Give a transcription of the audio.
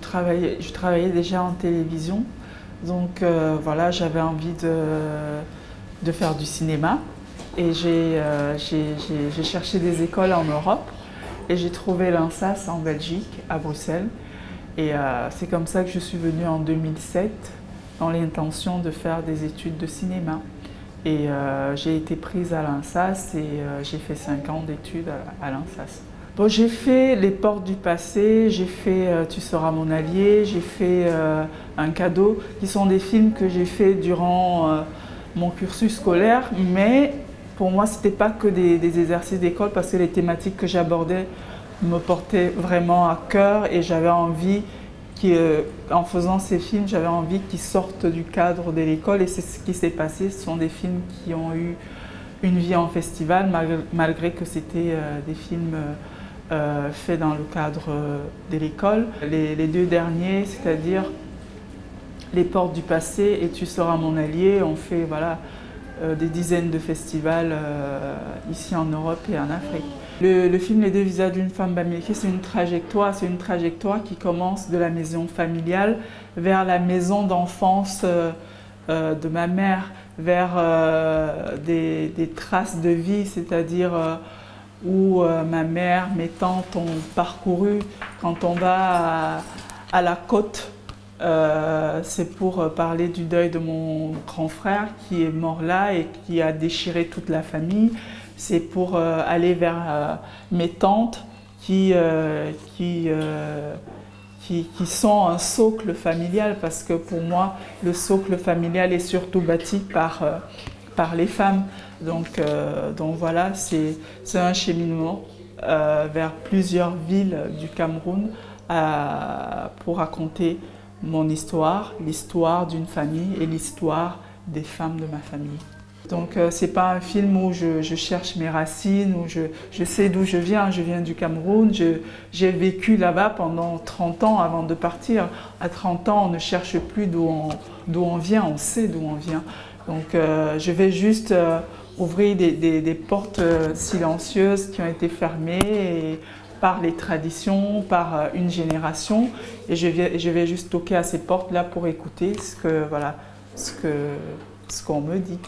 travaillais déjà en télévision, donc voilà, j'avais envie de faire du cinéma et j'ai cherché des écoles en Europe et j'ai trouvé l'INSAS en Belgique, à Bruxelles. Et c'est comme ça que je suis venue en 2007 dans l'intention de faire des études de cinéma. Et j'ai été prise à l'INSAS et j'ai fait 5 ans d'études à l'INSAS. Bon, j'ai fait Les Portes du Passé, j'ai fait Tu seras mon allié, j'ai fait Un cadeau, qui sont des films que j'ai fait durant mon cursus scolaire, mais pour moi, ce n'était pas que des exercices d'école parce que les thématiques que j'abordais me portaient vraiment à cœur et j'avais envie, en faisant ces films, j'avais envie qu'ils sortent du cadre de l'école et c'est ce qui s'est passé. Ce sont des films qui ont eu une vie en festival malgré que c'était des films faits dans le cadre de l'école. Les deux derniers, c'est-à-dire Les Portes du Passé et Tu seras mon allié, ont fait voilà, des dizaines de festivals ici en Europe et en Afrique. Le film Les deux visages d'une femme bamileke, c'est une trajectoire qui commence de la maison familiale vers la maison d'enfance de ma mère, vers des traces de vie, c'est-à-dire où ma mère, mes tantes ont parcouru. Quand on va à la côte, c'est pour parler du deuil de mon grand frère qui est mort là et qui a déchiré toute la famille. C'est pour aller vers mes tantes qui sont un socle familial parce que pour moi, le socle familial est surtout bâti par les femmes. Donc voilà, c'est un cheminement vers plusieurs villes du Cameroun pour raconter mon histoire, l'histoire d'une famille et l'histoire des femmes de ma famille. Donc c'est pas un film où je cherche mes racines, où je sais d'où je viens du Cameroun, j'ai vécu là-bas pendant 30 ans avant de partir. À 30 ans, on ne cherche plus d'où on vient, on sait d'où on vient. Donc je vais juste ouvrir des portes silencieuses qui ont été fermées par les traditions, par une génération, et je vais juste toquer à ces portes-là pour écouter ce qu'on me dit.